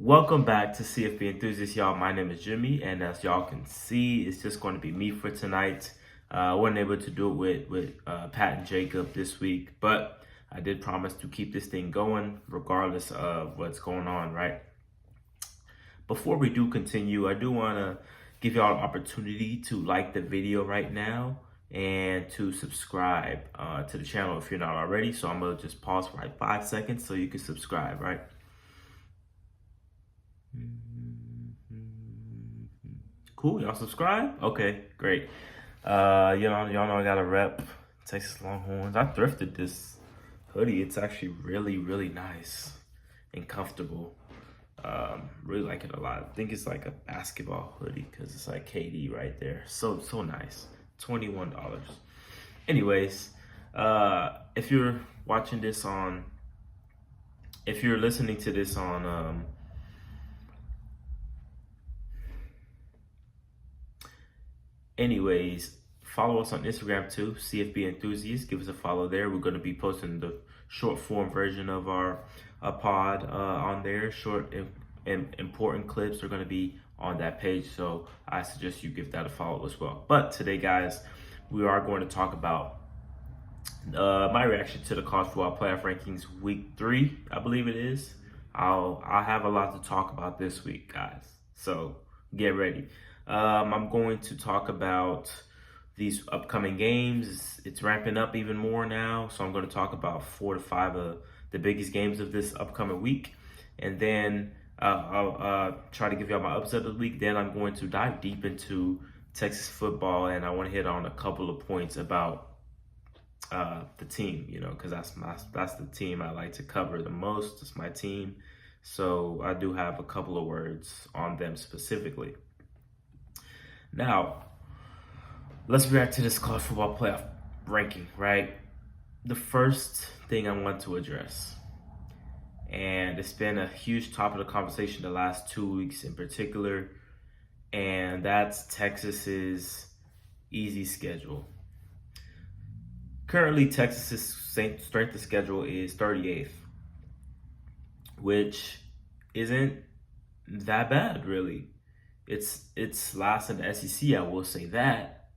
Welcome back to CFB Enthusiasts, y'all. My name is Jimmy, and as y'all can see, it's just going to be me for tonight. I wasn't able to do it with Pat and Jacob this week, but I did promise to keep this thing going regardless of what's going on, right? Before we do continue, I do want to give y'all an opportunity to like the video right now and to subscribe to the channel if you're not already. So I'm going to just pause for like 5 seconds so you can subscribe, right? Cool, y'all subscribe? Okay, great. Y'all know I got a rep Texas Longhorns. I thrifted this hoodie. It's actually really nice and comfortable. Really like it a lot. I think it's like a basketball hoodie because it's like KD right there. So nice. $21. Anyways, if you're watching this on, if you're listening to this on anyways, follow us on Instagram too, CFB Enthusiasts. Give us a follow there. We're going to be posting the short form version of our pod on there. Short and important clips are going to be on that page. So I suggest you give that a follow as well. But today, guys, we are going to talk about my reaction to the college football playoff rankings week 3, I believe it is. I'll have a lot to talk about this week, guys. So get ready. I'm going to talk about these upcoming games. It's ramping up even more now. So I'm going to talk about 4 to 5 of the biggest games of this upcoming week. And then I'll try to give y'all my upset of the week. Then I'm going to dive deep into Texas football. And I want to hit on a couple of points about the team, because that's the team I like to cover the most. It's my team. So I do have a couple of words on them specifically. Now, let's react to this college football playoff ranking, right? The first thing I want to address, and it's been a huge topic of conversation the last 2 weeks in particular, and that's Texas's easy schedule. Currently, Texas's strength of schedule is 38th, which isn't that bad, really. It's last in the SEC, I will say that.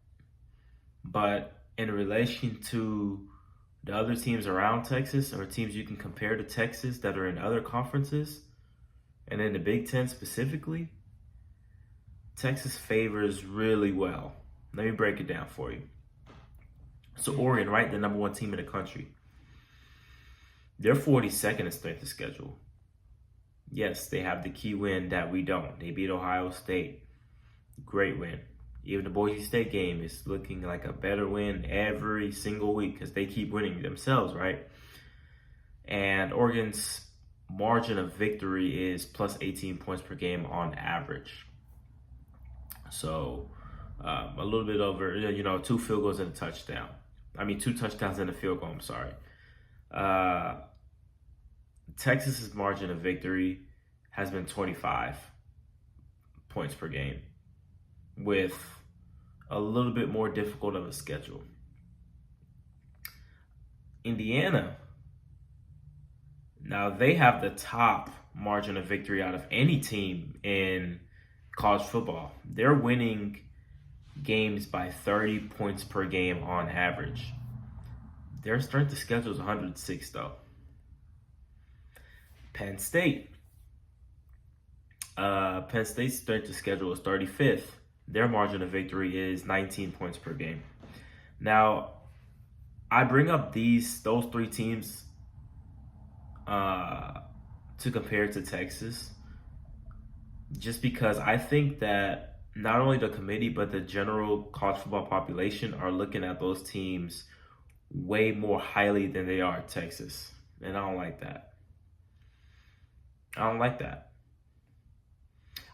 But in relation to the other teams around Texas, or teams you can compare to Texas that are in other conferences, and in the Big Ten specifically, Texas favors really well. Let me break it down for you. So Oregon, right, the number 1 team in the country, they're 42nd in strength of schedule. Yes, they have the key win that we don't. They beat Ohio State. Great win. Even the Boise State game is looking like a better win every single week because they keep winning themselves, right? And Oregon's margin of victory is plus 18 points per game on average. So a little bit over, 2 field goals and a touchdown. 2 touchdowns and a field goal, I'm sorry. Texas's margin of victory has been 25 points per game with a little bit more difficult of a schedule. Indiana, now they have the top margin of victory out of any team in college football. They're winning games by 30 points per game on average. Their strength of schedule is 106 though. Penn State. Penn State's strength of schedule is 35th. Their margin of victory is 19 points per game. Now, I bring up those 3 teams to compare to Texas just because I think that not only the committee but the general college football population are looking at those teams way more highly than they are Texas. And I don't like that.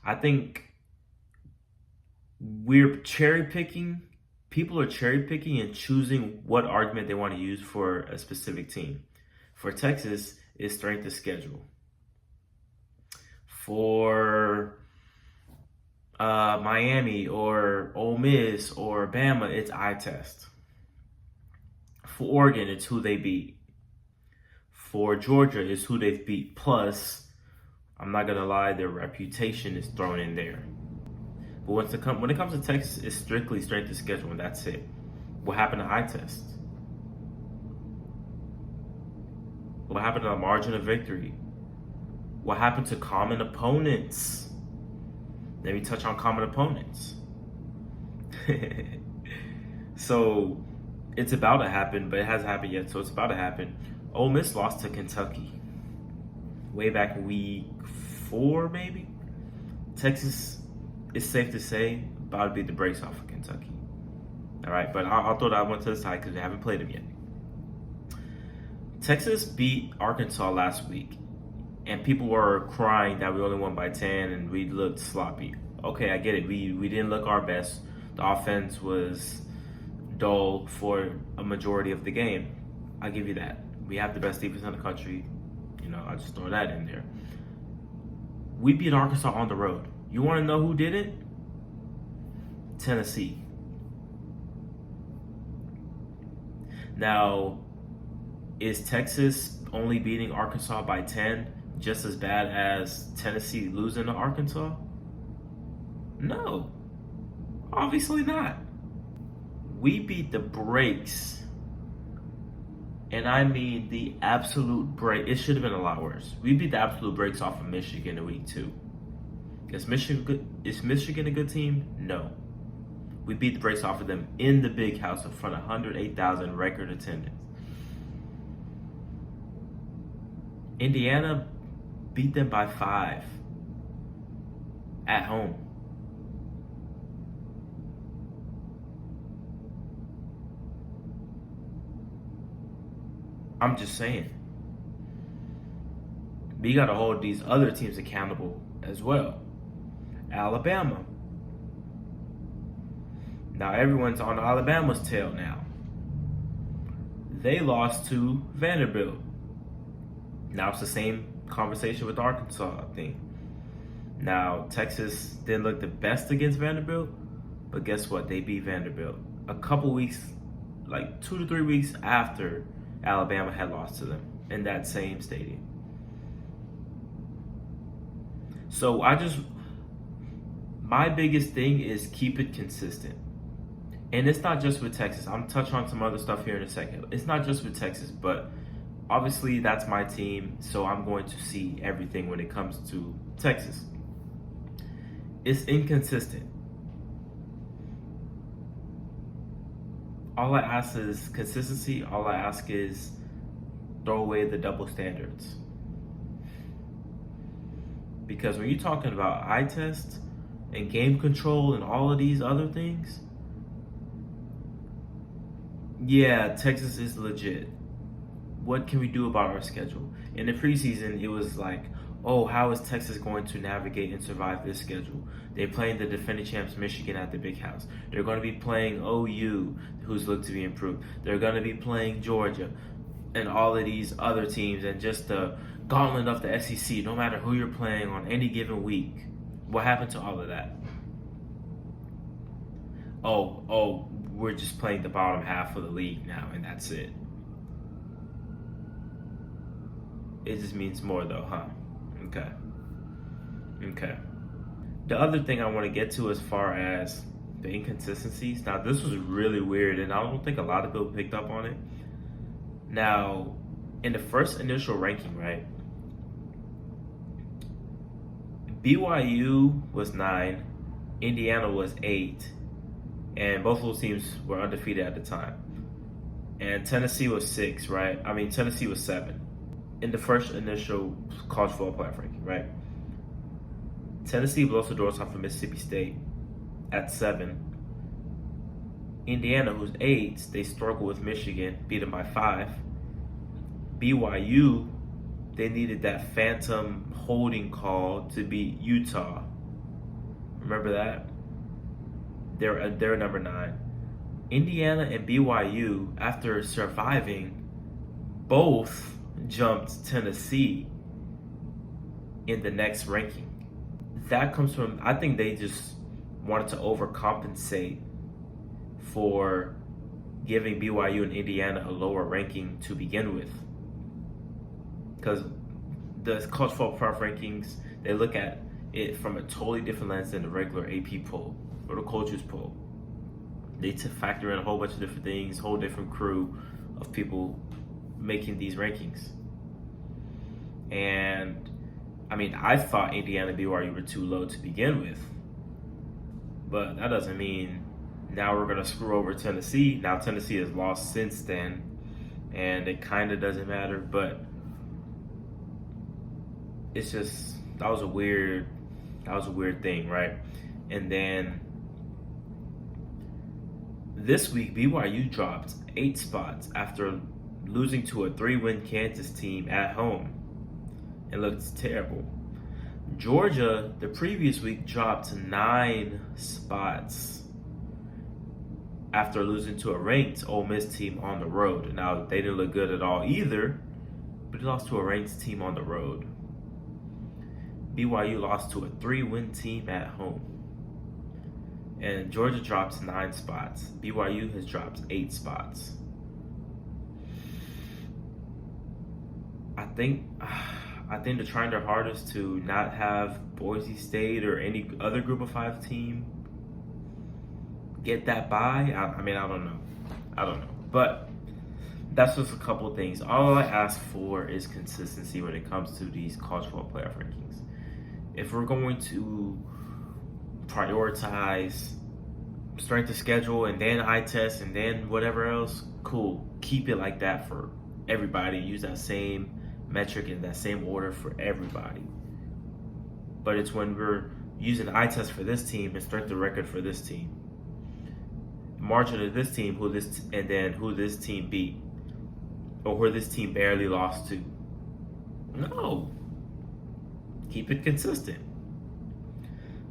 I think we're cherry picking. People are cherry picking and choosing what argument they want to use for a specific team. For Texas, it's strength of schedule. For Miami or Ole Miss or Bama, it's eye test. For Oregon, it's who they beat. For Georgia, it's who they've beat plus I'm not gonna lie, their reputation is thrown in there. But when it comes to Texas, it's strictly strength of schedule, and that's it. What happened to eye test? What happened to the margin of victory? What happened to common opponents? Let me touch on common opponents. So it's about to happen, but it hasn't happened yet, so it's about to happen. Ole Miss lost to Kentucky way back week 4, maybe. Texas, it's safe to say, about to beat the brakes off of Kentucky. All right, but I'll throw that one to the side because they haven't played them yet. Texas beat Arkansas last week, and people were crying that we only won by 10 and we looked sloppy. Okay, I get it. We didn't look our best. The offense was dull for a majority of the game. I'll give you that. We have the best defense in the country. I'll just throw that in there. We beat Arkansas on the road. You want to know who did it? Tennessee. Now, is Texas only beating Arkansas by 10 just as bad as Tennessee losing to Arkansas? No, obviously not. We beat the brakes, and I mean the absolute break. It should have been a lot worse. We beat the absolute brakes off of Michigan in week 2. Is Michigan a good team? No. We beat the brakes off of them in the big house in front of 108,000 record attendance. Indiana beat them by 5 at home. I'm just saying. We got to hold these other teams accountable as well. Alabama. Now everyone's on Alabama's tail now. They lost to Vanderbilt. Now it's the same conversation with Arkansas, I think. Now Texas didn't look the best against Vanderbilt, but guess what? They beat Vanderbilt a couple weeks, like 2 to 3 weeks after Alabama had lost to them in that same stadium. So my biggest thing is keep it consistent. And it's not just with Texas. I'm touching on some other stuff here in a second. It's not just with Texas, but obviously that's my team, so I'm going to see everything when it comes to Texas. It's inconsistent. All I ask is consistency. All I ask is throw away the double standards. Because when you're talking about eye test and game control and all of these other things, yeah, Texas is legit. What can we do about our schedule? In the preseason, it was like, oh, how is Texas going to navigate and survive this schedule? They're playing the defending champs Michigan at the Big House. They're going to be playing OU, who's looked to be improved. They're going to be playing Georgia and all of these other teams, and just the gauntlet of the SEC, no matter who you're playing on any given week. What happened to all of that? Oh, we're just playing the bottom half of the league now, and that's it. It just means more though, huh? Okay. The other thing I want to get to as far as the inconsistencies. Now, this was really weird, and I don't think a lot of people picked up on it. Now, in the first initial ranking, right? BYU was 9, Indiana was 8, and both of those teams were undefeated at the time. And Tennessee was 6, right? I mean, Tennessee was 7 in the first initial college football playoff ranking, right? Tennessee blows the doors off of Mississippi State at 7. Indiana, who's 8, they struggle with Michigan, beat them by 5. BYU, they needed that phantom holding call to beat Utah. Remember that? They're number 9. Indiana and BYU, after surviving, both jumped Tennessee in the next ranking. That comes from, I think they just wanted to overcompensate for giving BYU and Indiana a lower ranking to begin with. Because the college football playoff rankings, They look at it from a totally different lens than the regular AP poll or the coaches poll. They factor in a whole bunch of different things, whole different crew of people making these rankings. And I mean, I thought Indiana BYU were too low to begin with, but that doesn't mean now we're gonna screw over Tennessee. Now Tennessee has lost since then, and it kind of doesn't matter. But it's just that was a weird thing, right? And then this week BYU dropped 8 spots after losing to a 3-win Kansas team at home. It looked terrible. Georgia, the previous week, dropped 9 spots after losing to a ranked Ole Miss team on the road. Now, they didn't look good at all either, but they lost to a ranked team on the road. BYU lost to a 3-win team at home. And Georgia drops 9 spots. BYU has dropped 8 spots. I think they're trying their hardest to not have Boise State or any other Group of 5 team get that bye. I mean, I don't know. But that's just a couple of things. All I ask for is consistency when it comes to these college football playoff rankings. If we're going to prioritize strength of schedule and then eye test and then whatever else, cool. Keep it like that for everybody. Use that same metric in that same order for everybody. But it's when we're using eye test for this team and strength of record for this team, margin of this team, and then who this team beat, or who this team barely lost to. No, keep it consistent.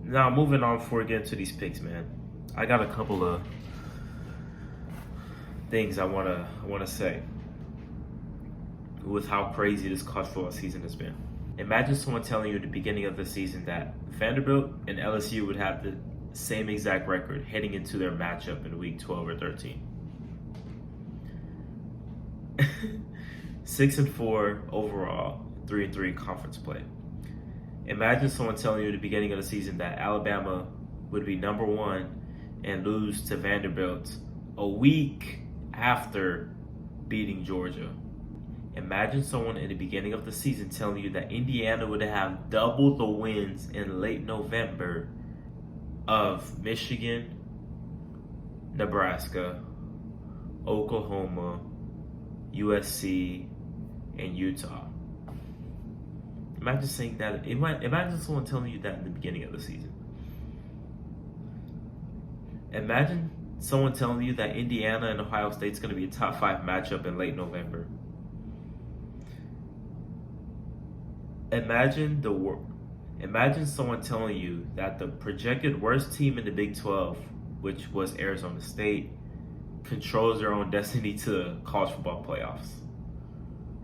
Now moving on before we get into these picks, man, I got a couple of things I wanna say with how crazy this college football season has been. Imagine someone telling you at the beginning of the season that Vanderbilt and LSU would have the same exact record heading into their matchup in week 12 or 13. 6-4 overall, 3-3 conference play. Imagine someone telling you at the beginning of the season that Alabama would be number 1 and lose to Vanderbilt a week after beating Georgia. Imagine someone in the beginning of the season telling you that Indiana would have double the wins in late November of Michigan, Nebraska, Oklahoma, USC, and Utah. Imagine saying that. Imagine someone telling you that in the beginning of the season. Imagine someone telling you that Indiana and Ohio State's going to be a top 5 matchup in late November. Imagine someone telling you that the projected worst team in the Big 12, which was Arizona State, controls their own destiny to the college football playoffs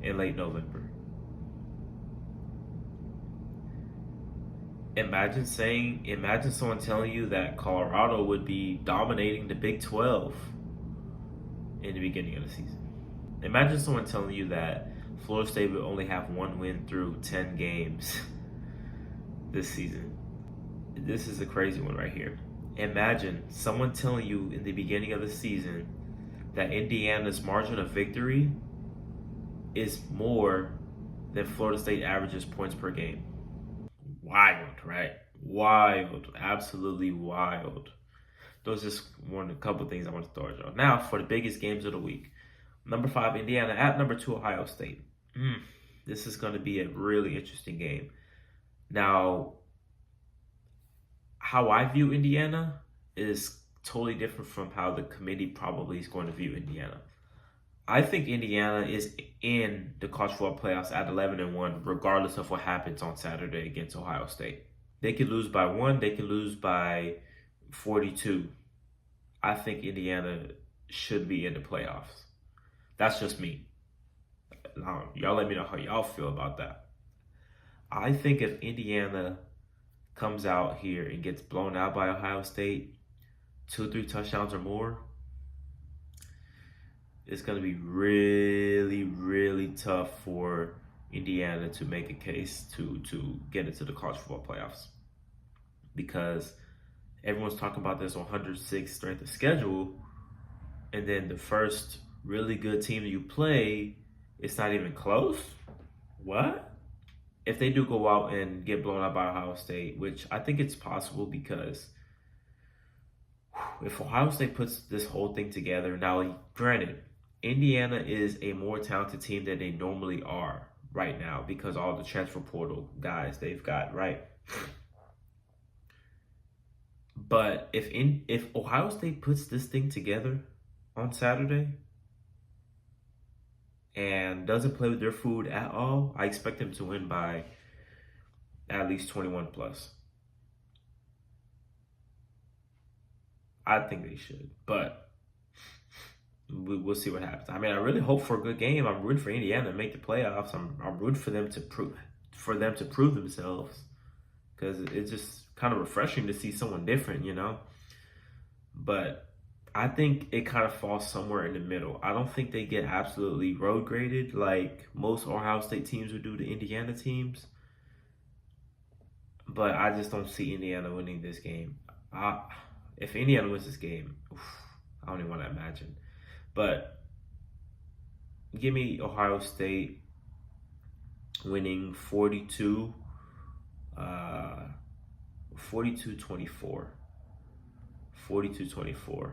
in late November. Imagine someone telling you that Colorado would be dominating the Big 12 in the beginning of the season. Imagine someone telling you that Florida State would only have 1 win through 10 games this season. This is a crazy one right here. Imagine someone telling you in the beginning of the season that Indiana's margin of victory is more than Florida State averages points per game. Wild, right? Wild. Absolutely wild. Those are just a couple of things I want to throw at y'all. Now for the biggest games of the week. Number 5, Indiana at number 2, Ohio State. This is going to be a really interesting game. Now, how I view Indiana is totally different from how the committee probably is going to view Indiana. I think Indiana is in the college football playoffs at 11-1, regardless of what happens on Saturday against Ohio State. They could lose by 1, they could lose by 42. I think Indiana should be in the playoffs. That's just me. Y'all let me know how y'all feel about that. I think if Indiana comes out here and gets blown out by Ohio State, 2-3 touchdowns or more, it's going to be really, really tough for Indiana to make a case to get into the college football playoffs, because everyone's talking about this 106 strength of schedule, and then the first really good team that you play, it's not even close. What? If they do go out and get blown out by Ohio State, which I think it's possible, because if Ohio State puts this whole thing together, now granted, Indiana is a more talented team than they normally are right now because all the transfer portal guys they've got, right? But if Ohio State puts this thing together on Saturday and doesn't play with their food at all, I expect them to win by at least 21 plus. I think they should, but we'll see what happens. I mean, I really hope for a good game. I'm rooting for Indiana to make the playoffs. I'm rooting for them to prove themselves, because it's just kind of refreshing to see someone different, you know. But I think it kind of falls somewhere in the middle. I don't think they get absolutely road graded like most Ohio State teams would do to Indiana teams. But I just don't see Indiana winning this game. If Indiana wins this game, I don't even want to imagine. But give me Ohio State winning 42-24. 42-24.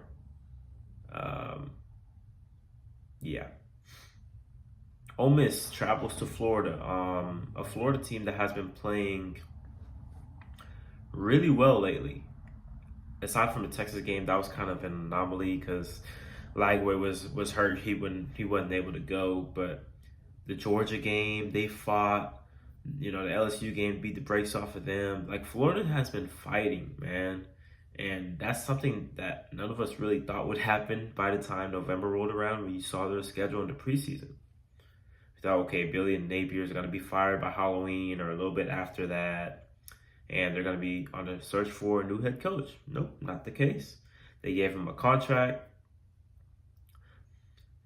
Yeah. Ole Miss travels to Florida. A Florida team that has been playing really well lately. Aside from the Texas game, that was kind of an anomaly because Lagway was hurt. He wasn't able to go. But the Georgia game, they fought. You know, the LSU game beat the brakes off of them. Like, Florida has been fighting, man. And that's something that none of us really thought would happen by the time November rolled around when you saw their schedule in the preseason. We thought, okay, Billy and Napier is going to be fired by Halloween or a little bit after that, and they're going to be on a search for a new head coach. Nope, not the case. They gave him a contract.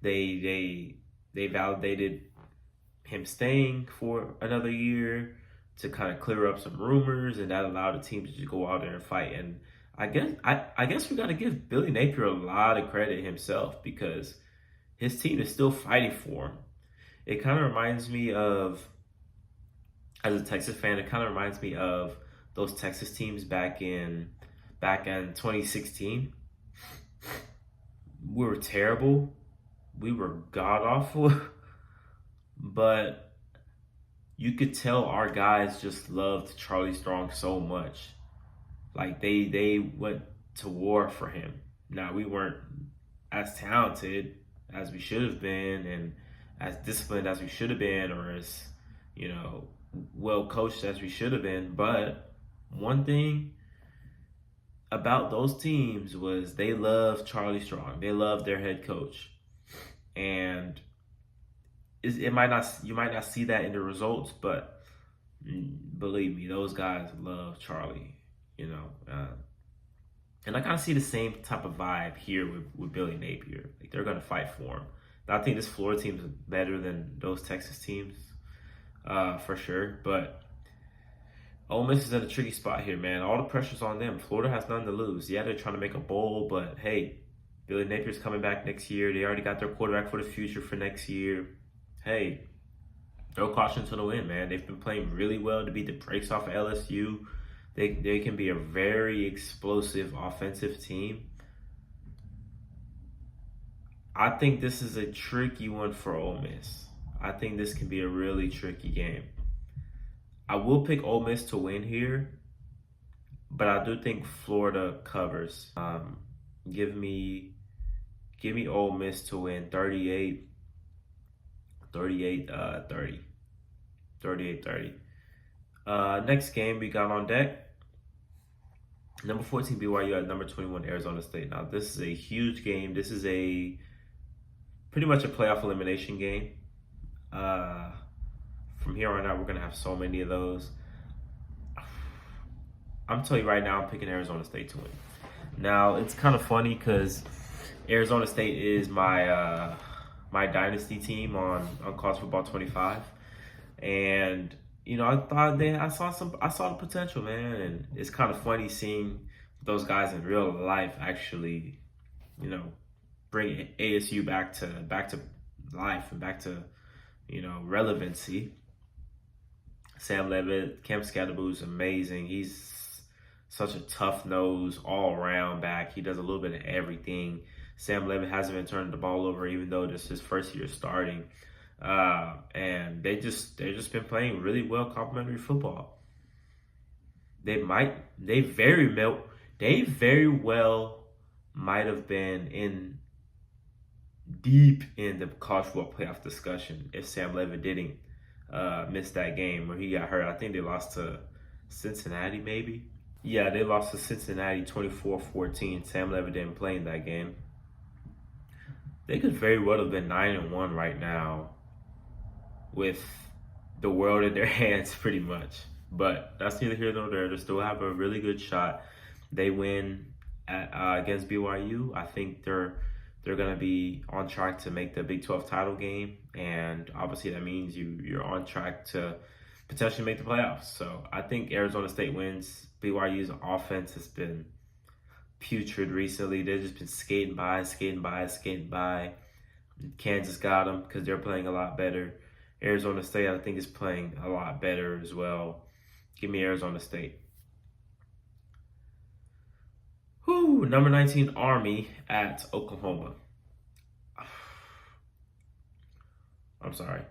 They validated him staying for another year to kind of clear up some rumors, and that allowed the team to just go out there and fight. And I guess we got to give Billy Napier a lot of credit himself, because his team is still fighting for him. It kind of reminds me of, as a Texas fan, it kind of reminds me of those Texas teams back in 2016. We were terrible. We were god awful. But you could tell our guys just loved Charlie Strong so much. Like, they went to war for him. Now, we weren't as talented as we should have been, and as disciplined as we should have been, or as, you know, well coached as we should have been. But one thing about those teams was they loved Charlie Strong. They loved their head coach. And you might not see that in the results, but believe me, those guys love Charlie, you know. And I kind of see the same type of vibe here with Billy Napier. Like, they're going to fight for him. I think this Florida team is better than those Texas teams, for sure. But Ole Miss is in a tricky spot here, man. All the pressure's on them. Florida has nothing to lose. Yeah, they're trying to make a bowl, but hey, Billy Napier's coming back next year. They already got their quarterback for the future for next year. Hey, throw caution to the wind, man. They've been playing really well to beat the brakes off of LSU. They can be a very explosive offensive team. I think this is a tricky one for Ole Miss. I think this can be a really tricky game. I will pick Ole Miss to win here, but I do think Florida covers. Give me Ole Miss to win 38-30. 38-30. Next game we got on deck. Number 14 BYU at number 21 Arizona State. Now, this is a huge game. This is pretty much a playoff elimination game. From here on out, we're going to have so many of those. I'm telling you right now, I'm picking Arizona State to win. Now, it's kind of funny because Arizona State is my dynasty team on College Football 25. And I saw the potential, man, and it's kind of funny seeing those guys in real life actually, you know, bring ASU back to life and back to relevancy. Sam Levitt, Cam Scatterboo is amazing. He's such a tough nose all around back. He does a little bit of everything. Sam Levitt hasn't been turning the ball over, even though this is his first year starting. And they've just been playing really well complementary football. They very well might have been in deep in the college football playoff discussion if Sam Levitt didn't miss that game where he got hurt. I think they lost to Cincinnati, maybe. Yeah, they lost to Cincinnati 24-14. Sam Levitt didn't play in that game. They could very well have been 9-1 right now with the world in their hands, pretty much. But that's neither here nor there. They still have a really good shot. They win against BYU. I think they're going to be on track to make the Big 12 title game, and obviously that means you're on track to potentially make the playoffs. So I think Arizona State wins. BYU's offense has been putrid recently. They've just been skating by. Kansas got them because they're playing a lot better. Arizona State, I think, is playing a lot better as well. Give me Arizona State. Number 19 Army at Oklahoma. I'm sorry.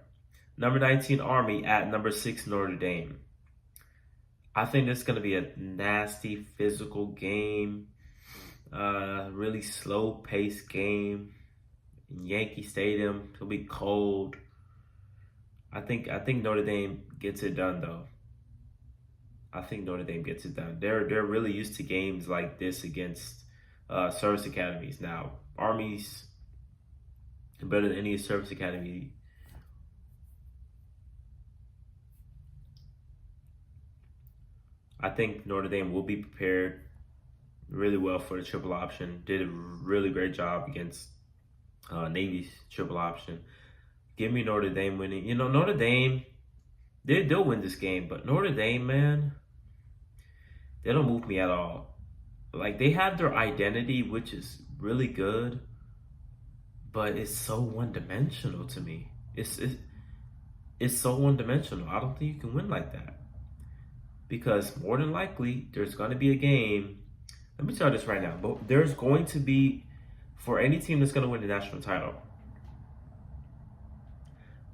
Number 19 Army at number 6 Notre Dame. I think this is going to be a nasty physical game. Really slow paced game. In Yankee Stadium. It'll be cold. I think Notre Dame gets it done though. I think Notre Dame gets it done. They're really used to games like this against service academies. Now, Army's better than any service academy. I think Notre Dame will be prepared really well for the triple option. Did a really great job against Navy's triple option. Give me Notre Dame winning. Notre Dame, they'll win this game, but Notre Dame, man, they don't move me at all. Like, they have their identity, which is really good, but it's so one-dimensional to me. It's so one-dimensional. I don't think you can win like that. Because more than likely, there's going to be a game. Let me tell you this right now. But there's going to be, for any team that's going to win the national title,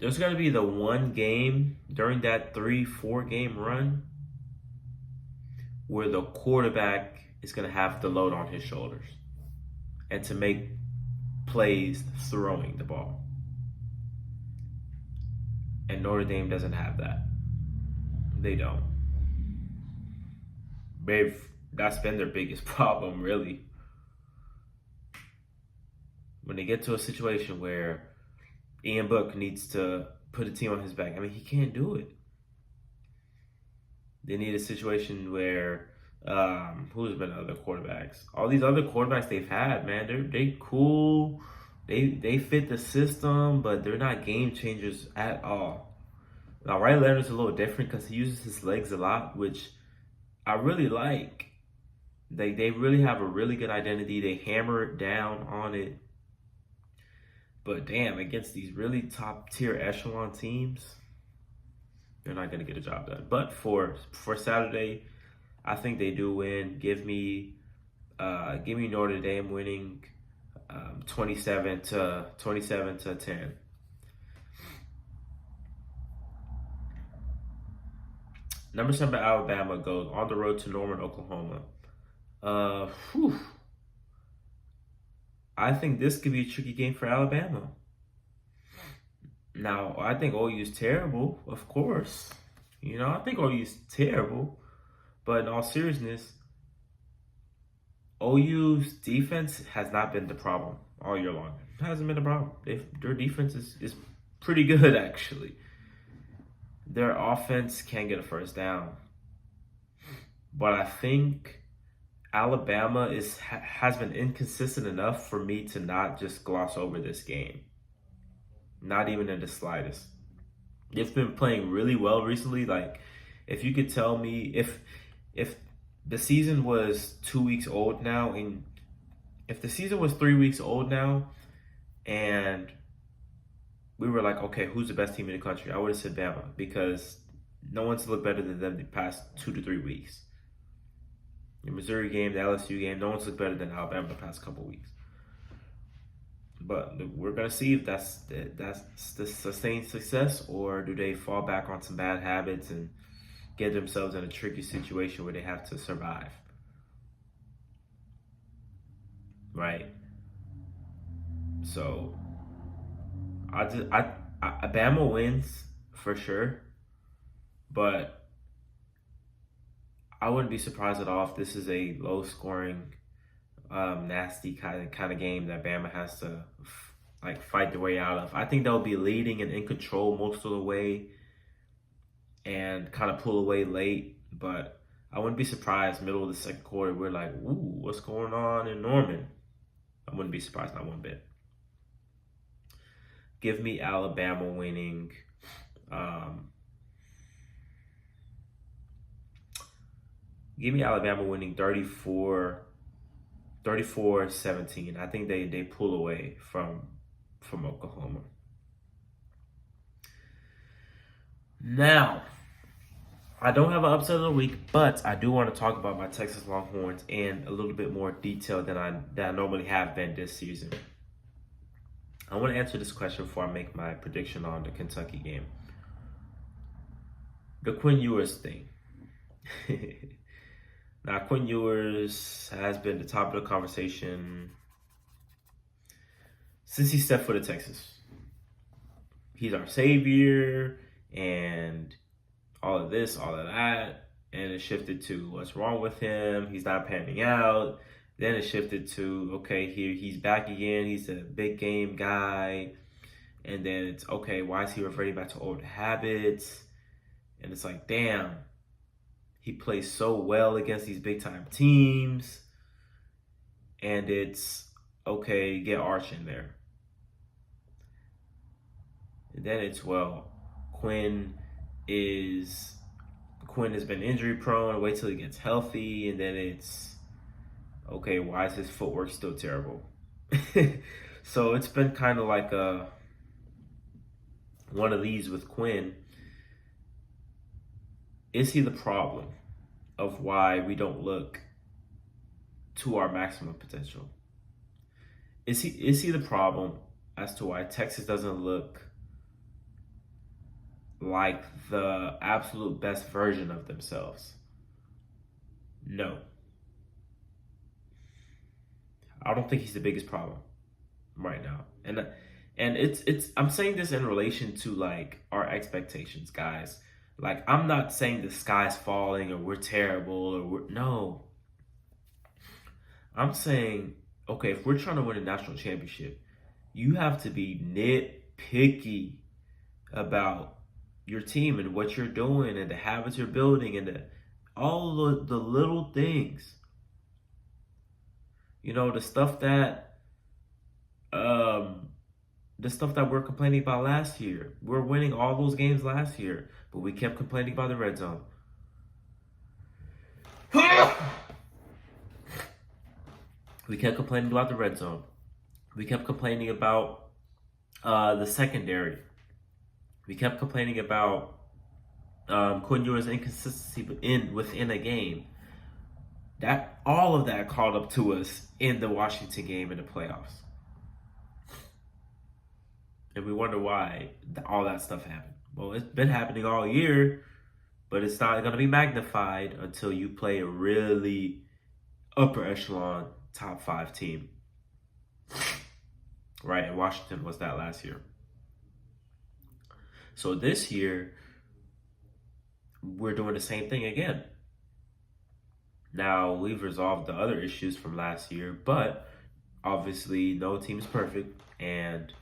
there's going to be the one game during that 3-4 game run where the quarterback is going to have the load on his shoulders and to make plays throwing the ball. And Notre Dame doesn't have that. They don't. That's been their biggest problem, really. When they get to a situation where Ian Book needs to put a team on his back, I mean, he can't do it. They need a situation where who's been other quarterbacks? All these other quarterbacks they've had, man, they cool. They fit the system, but they're not game changers at all. Now, Riley Leonard's a little different because he uses his legs a lot, which I really like. They really have a really good identity. They hammer it down on it. But damn, against these really top tier echelon teams, they're not gonna get a job done. But for Saturday, I think they do win. Give me Notre Dame winning 27-10. Number 7 Alabama goes on the road to Norman, Oklahoma. I think this could be a tricky game for Alabama. Now, I think OU's terrible, of course. I think OU's terrible. But in all seriousness, OU's defense has not been the problem all year long. It hasn't been a problem. Their defense is pretty good, actually. Their offense can get a first down. But I think Alabama has been inconsistent enough for me to not just gloss over this game. Not even in the slightest. They've been playing really well recently. Like, if you could tell me if the season was 2 weeks old now, and if the season was 3 weeks old now, and we were like, okay, who's the best team in the country? I would have said Bama, because no one's looked better than them the past 2 to 3 weeks. The Missouri game, the LSU game, no one's looked better than Alabama the past couple weeks. But we're gonna see if that's the sustained success, or do they fall back on some bad habits and get themselves in a tricky situation where they have to survive. Right? So Bama wins for sure, but I wouldn't be surprised at all if this is a low scoring, nasty kind of game that Bama has to like fight their way out of. I think they'll be leading and in control most of the way and kind of pull away late, but I wouldn't be surprised middle of the second quarter we're like, ooh, what's going on in Norman? I wouldn't be surprised, not one bit. Give me Alabama winning. Give me Alabama winning 34-17. I think they pull away from Oklahoma. Now, I don't have an upset of the week, but I do want to talk about my Texas Longhorns in a little bit more detail than I normally have been this season. I want to answer this question before I make my prediction on the Kentucky game. The Quinn Ewers thing. Now, Quinn Ewers has been the top of the conversation since he stepped foot in Texas. He's our savior and all of this, all of that. And it shifted to what's wrong with him. He's not panning out. Then it shifted to, okay, he's back again. He's a big game guy. And then it's, okay, why is he reverting back to old habits? And it's like, damn, he plays so well against these big time teams. And it's, okay, get Arch in there. And then it's, well, Quinn has been injury prone. Wait till he gets healthy. And then it's, okay, why is his footwork still terrible? So it's been kind of like one of these with Quinn. Is he the problem of why we don't look to our maximum potential? Is he the problem as to why Texas doesn't look like the absolute best version of themselves? No. I don't think he's the biggest problem right now. And it's I'm saying this in relation to like our expectations, guys. Like, I'm not saying the sky's falling or we're terrible or no. I'm saying, okay, if we're trying to win a national championship, you have to be nitpicky about your team and what you're doing and the habits you're building and all the little things. You know, the stuff that we're complaining about last year. We're winning all those games last year, but we kept complaining about the red zone. We kept complaining about the red zone. We kept complaining about the secondary. We kept complaining about Quinn Ewers' inconsistency within a game. That all of that caught up to us in the Washington game in the playoffs. And we wonder why all that stuff happened. Well, it's been happening all year, but it's not going to be magnified until you play a really upper echelon top 5 team. Right? And Washington was that last year. So this year, we're doing the same thing again. Now, we've resolved the other issues from last year, but obviously no team is perfect and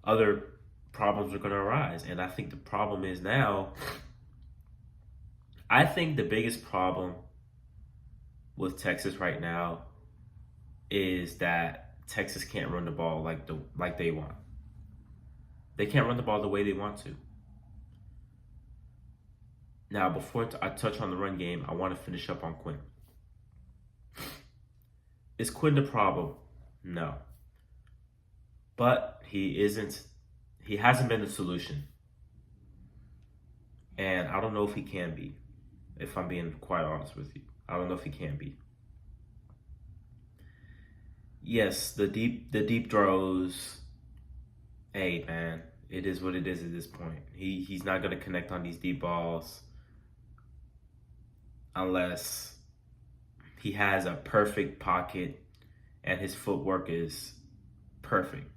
other problems are going to arise. And I think the problem is now, I think the biggest problem with Texas right now is that Texas can't run the ball like they want. They can't run the ball the way they want to. Now, before I touch on the run game, I want to finish up on Quinn. Is Quinn the problem? No. But he hasn't been the solution. And I don't know if he can be, if I'm being quite honest with you. I don't know if he can be. Yes, the deep throws. Hey man, it is what it is at this point. He's not gonna connect on these deep balls unless he has a perfect pocket and his footwork is perfect.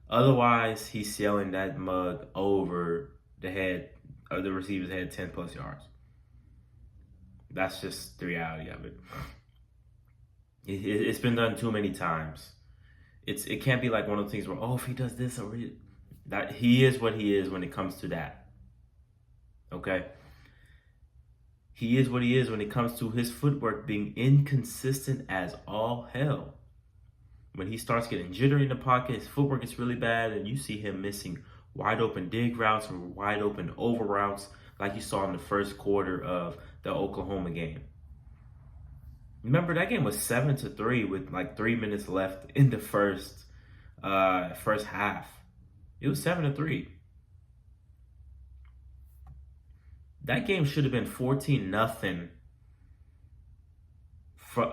Otherwise, he's sailing that mug over the head of the receiver's head 10 plus yards. That's just the reality of it. It's been done too many times. It can't be like one of the things where, oh, if he does this or that, he is what he is when it comes to that. Okay? He is what he is when it comes to his footwork being inconsistent as all hell. When he starts getting jittery in the pocket, his footwork is really bad, and you see him missing wide open dig routes or wide open over routes like you saw in the first quarter of the Oklahoma game. Remember, that game was 7-3 with like 3 minutes left in the first half. It was 7-3. That game should have been 14-0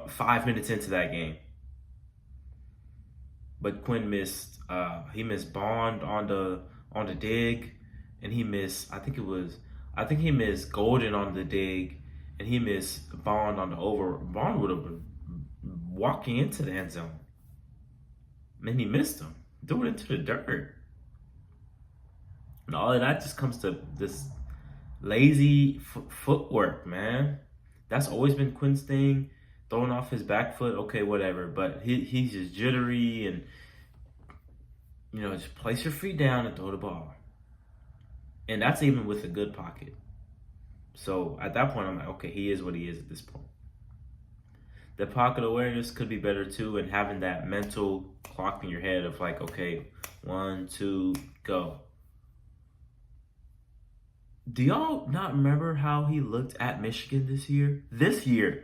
5 minutes into that game. But Quinn missed. He missed Bond on the dig, and he missed. I think he missed Golden on the dig, and he missed Bond on the over. Bond would have been walking into the end zone, and he missed him. Threw it into the dirt. And all of that just comes to this lazy footwork, man. That's always been Quinn's thing. Throwing off his back foot, okay, whatever. But he's just jittery and, just place your feet down and throw the ball. And that's even with a good pocket. So at that point, I'm like, okay, he is what he is at this point. The pocket awareness could be better too, and having that mental clock in your head of like, okay, 1, 2, go. Do y'all not remember how he looked at Michigan this year? This year.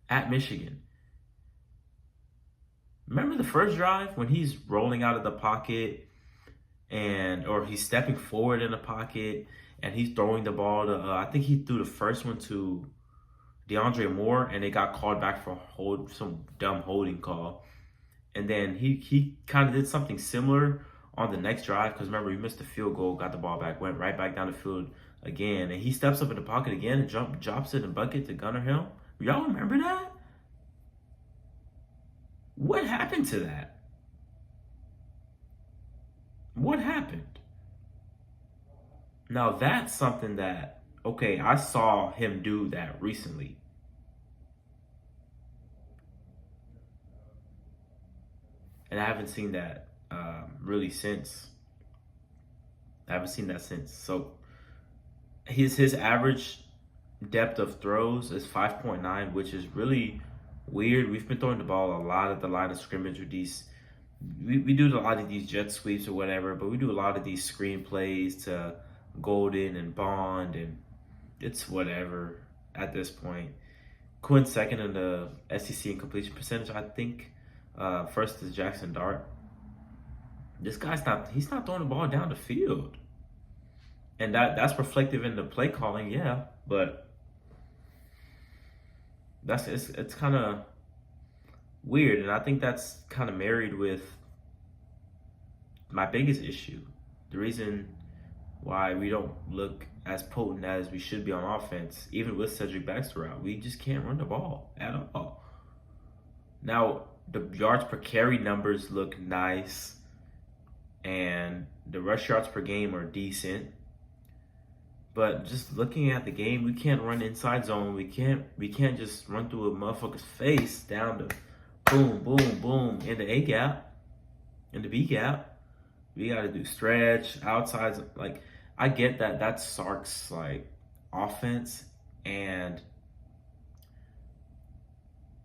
At Michigan. Remember the first drive when he's rolling out of the pocket or he's stepping forward in the pocket and he's throwing the ball to, I think he threw the first one to DeAndre Moore and it got called back for some dumb holding call. And then he kind of did something similar on the next drive because remember, he missed the field goal, got the ball back, went right back down the field again. And he steps up in the pocket again and drops it and bucket to Gunnar Hill. Y'all remember that? What happened to that? What happened? Now that's something that, okay, I saw him do that recently. And I haven't seen that really since. I haven't seen that since. So his average depth of throws is 5.9, which is really weird. We've been throwing the ball a lot at the line of scrimmage with these. We do a lot of these jet sweeps or whatever, but we do a lot of these screen plays to Golden and Bond, and it's whatever at this point. Quinn's second in the SEC in completion percentage, I think. First is Jackson Dart. This guy's he's not throwing the ball down the field. And that's reflective in the play calling, yeah, but it's kind of weird, and I think that's kind of married with my biggest issue. The reason why we don't look as potent as we should be on offense, even with Cedric Baxter out, we just can't run the ball at all. Now, the yards per carry numbers look nice, and the rush yards per game are decent. But just looking at the game, we can't run inside zone. We can't just run through a motherfucker's face down to boom, boom, boom in the A gap, in the B gap. We got to do stretch, outside. Like, I get that that's Sark's like offense, and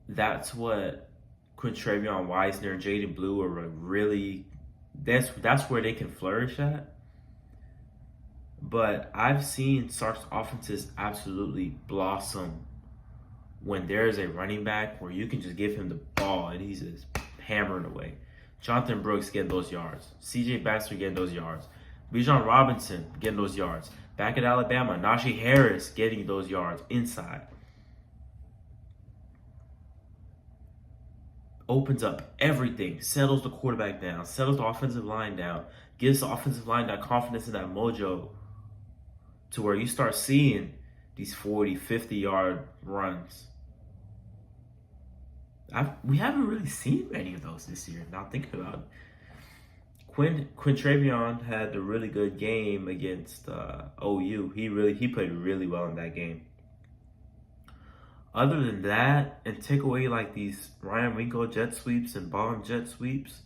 that's what Quintravion Wisener and Jaden Blue are really. That's where they can flourish at. But I've seen Sark's offenses absolutely blossom when there's a running back where you can just give him the ball and he's just hammering away. Jonathan Brooks getting those yards. CJ Baxter getting those yards. Bijan Robinson getting those yards. Back at Alabama, Najee Harris getting those yards inside. Opens up everything, settles the quarterback down, settles the offensive line down, gives the offensive line that confidence and that mojo to where you start seeing these 40, 50-yard runs. We haven't really seen many of those this year, now thinking about it. Quintravion had a really good game against OU. He played really well in that game. Other than that, and take away like these Ryan Wingo jet sweeps and Bond jet sweeps,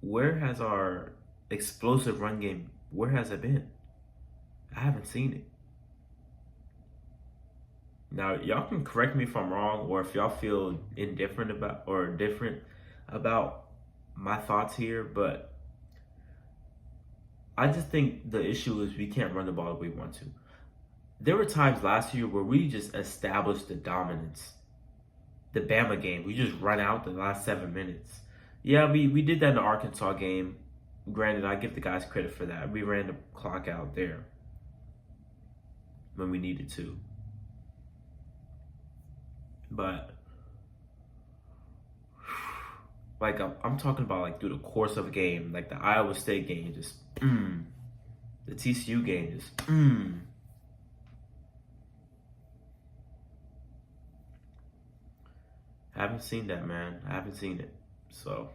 where has our explosive run game, where has it been? I haven't seen it. Now, y'all can correct me if I'm wrong, or if y'all feel indifferent about or different about my thoughts here, but I just think the issue is we can't run the ball if we want to. There were times last year where we just established the dominance. The Bama game, we just run out the last 7 minutes. Yeah, we did that in the Arkansas game. Granted, I give the guys credit for that. We ran the clock out there when we needed to. But like I'm talking about like through the course of a game, like the Iowa State game, just the TCU game, just I haven't seen that, man. I haven't seen it. So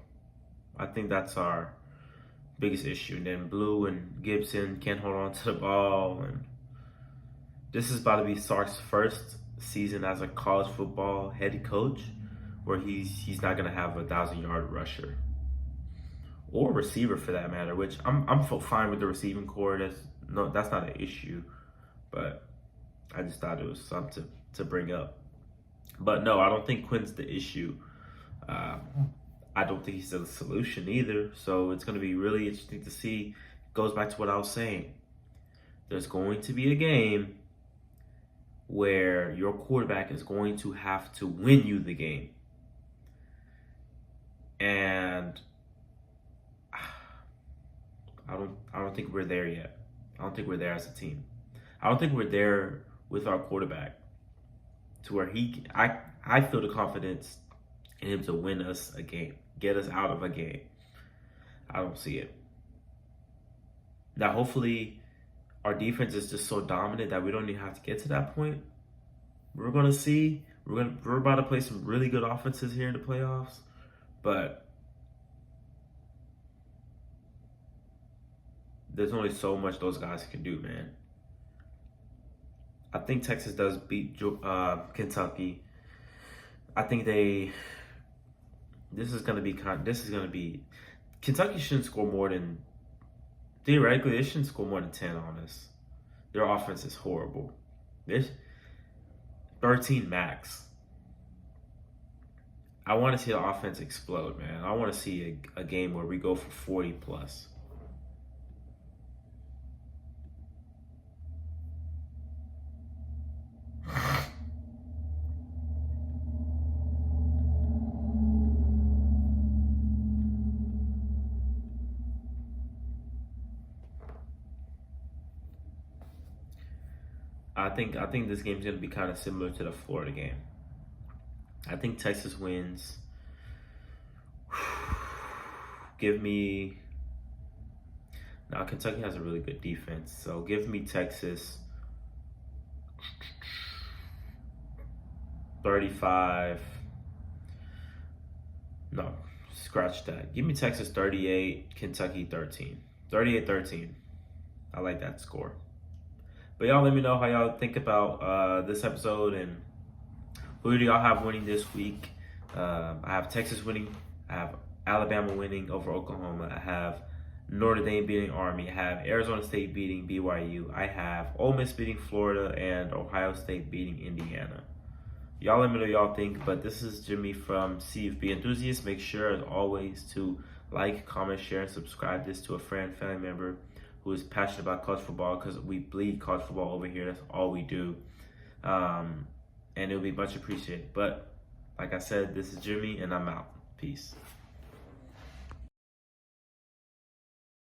I think that's our biggest issue. And then Blue and Gibson can't hold on to the ball. And this is about to be Sark's first season as a college football head coach where he's not gonna have a 1,000-yard rusher or receiver for that matter, which I'm fine with the receiving core. That's not an issue. But I just thought it was something to bring up. But no, I don't think Quinn's the issue. I don't think he's the solution either. So it's going to be really interesting to see. It goes back to what I was saying. There's going to be a game where your quarterback is going to have to win you the game. And I don't think we're there yet. I don't think we're there as a team. I don't think we're there with our quarterback to where I feel the confidence in him to win us a game, get us out of a game. I don't see it. Now, hopefully, our defense is just so dominant that we don't even have to get to that point. We're gonna see. We're about to play some really good offenses here in the playoffs, but there's only so much those guys can do, man. I think Texas does beat Kentucky. I think this is gonna be. Kentucky shouldn't score more than. Theoretically, they shouldn't score more than 10 on us. Their offense is horrible. There's 13 max. I want to see the offense explode, man. I want to see a game where we go for 40 plus. I think this game's gonna be kind of similar to the Florida game. I think Texas wins. Now Kentucky has a really good defense, so give me Texas 35. No, scratch that. Give me Texas 38, Kentucky 13. 38-13. I like that score. But y'all let me know how y'all think about this episode and who do y'all have winning this week. I have Texas winning. I have Alabama winning over Oklahoma. I have Notre Dame beating Army. I have Arizona State beating BYU. I have Ole Miss beating Florida and Ohio State beating Indiana. Y'all let me know what y'all think. But this is Jimmy from CFB Enthusiasts. Make sure, as always, to like, comment, share, and subscribe this to a friend, family member, who is passionate about college football, because we bleed college football over here. That's all we do. And it'll be much appreciated. But like I said, this is Jimmy, and I'm out. Peace.